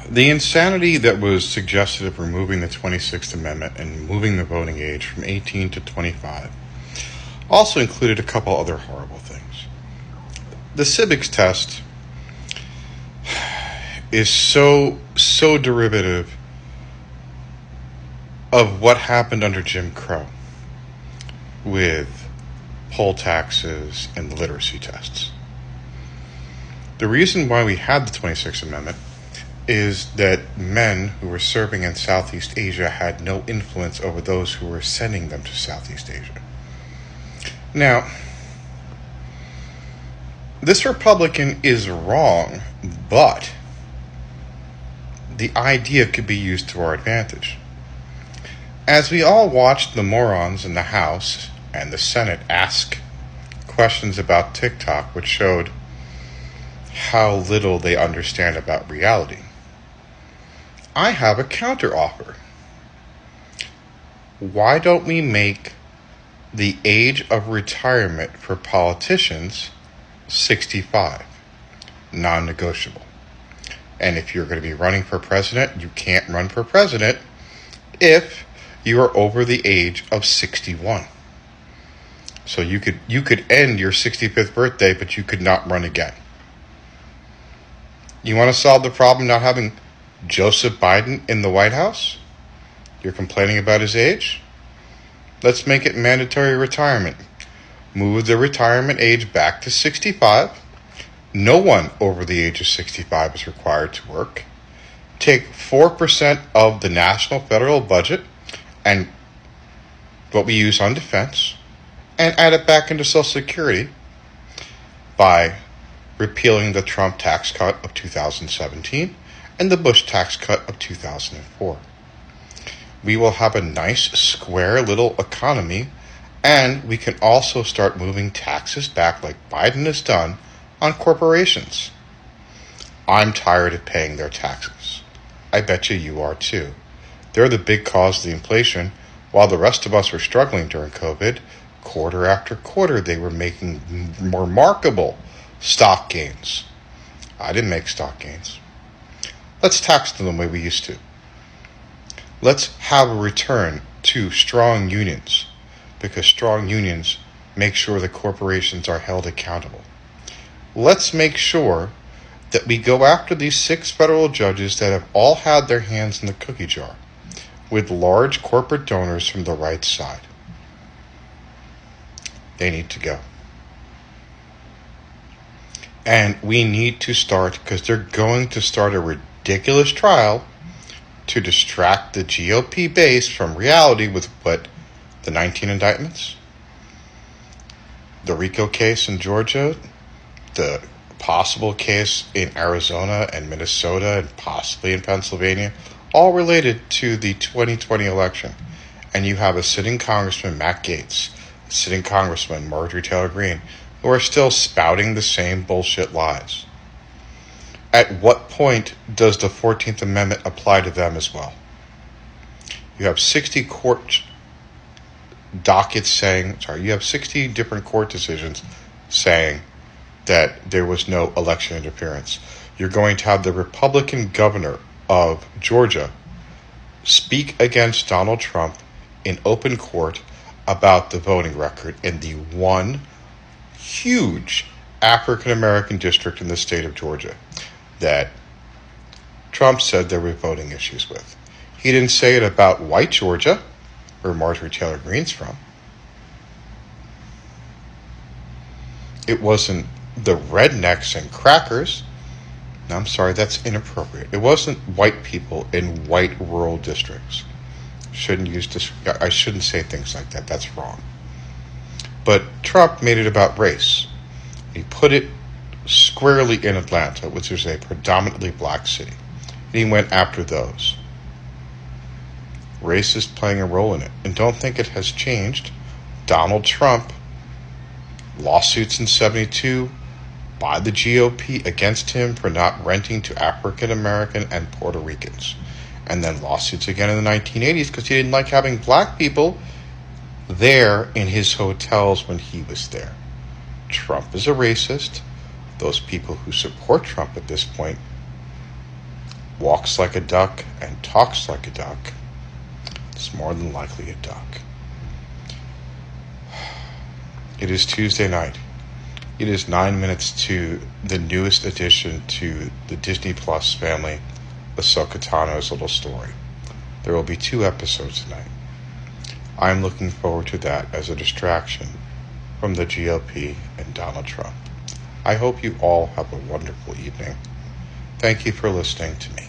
The insanity that was suggested of removing the 26th Amendment and moving the voting age from 18 to 25 also included a couple other horrible things. The civics test is so derivative of what happened under Jim Crow with poll taxes and the literacy tests. The reason why we had the 26th Amendment is that men who were serving in Southeast Asia had no influence over those who were sending them to Southeast Asia. Now, this Republican is wrong, but the idea could be used to our advantage. As we all watched the morons in the House and the Senate ask questions about TikTok, which showed how little they understand about reality, I have a counter offer. Why don't we make the age of retirement for politicians 65, non-negotiable? And if you're going to be running for president, you can't run for president if you are over the age of 61. So you could end your 65th birthday, but you could not run again. You want to solve the problem not having Joseph Biden in the White House? You're complaining about his age? Let's make it mandatory retirement. Move the retirement age back to 65. No one over the age of 65 is required to work. Take 4% of the national federal budget and what we use on defense and add it back into Social Security by repealing the Trump tax cut of 2017 and the Bush tax cut of 2004. We will have a nice, square little economy, and we can also start moving taxes back like Biden has done on corporations. I'm tired of paying their taxes. I bet you are too. They're the big cause of the inflation. While the rest of us were struggling during COVID, quarter after quarter they were making remarkable stock gains. I didn't make stock gains. Let's tax them the way we used to. Let's have a return to strong unions, because strong unions make sure the corporations are held accountable. Let's make sure that we go after these 6 federal judges that have all had their hands in the cookie jar with large corporate donors from the right side. They need to go. And we need to start, because they're going to start a ridiculous trial to distract the GOP base from reality with what the 19 indictments, the RICO case in Georgia, the possible case in Arizona and Minnesota and possibly in Pennsylvania, all related to the 2020 election. And you have a sitting Congressman, Matt Gaetz, a sitting Congressman, Marjorie Taylor Greene, who are still spouting the same bullshit lies. At what point does the 14th Amendment apply to them as well? You have 60 court dockets saying, you have 60 different court decisions saying that there was no election interference. You're going to have the Republican governor of Georgia speak against Donald Trump in open court about the voting record in the one huge African American district in the state of Georgia that Trump said there were voting issues with. He didn't say it about white Georgia, where Marjorie Taylor Greene's from. It wasn't the rednecks and crackers. No, I'm sorry, that's inappropriate. It wasn't white people in white rural districts. I shouldn't say things like that. That's wrong. But Trump made it about race. He put it squarely in Atlanta, which is a predominantly black city. And he went after those. Race is playing a role in it. And don't think it has changed. Donald Trump, lawsuits in 1972 by the GOP against him for not renting to African American and Puerto Ricans. And then lawsuits again in the 1980s because he didn't like having black people there in his hotels when he was there. Trump is a racist. Those people who support Trump at this point walks like a duck and talks like a duck, it's more than likely a duck. It is Tuesday night. It is 9 minutes to the newest addition to the Disney Plus family, Ahsoka Tano's Little Story. There will be 2 episodes tonight. I'm looking forward to that as a distraction from the GOP and Donald Trump. I hope you all have a wonderful evening. Thank you for listening to me.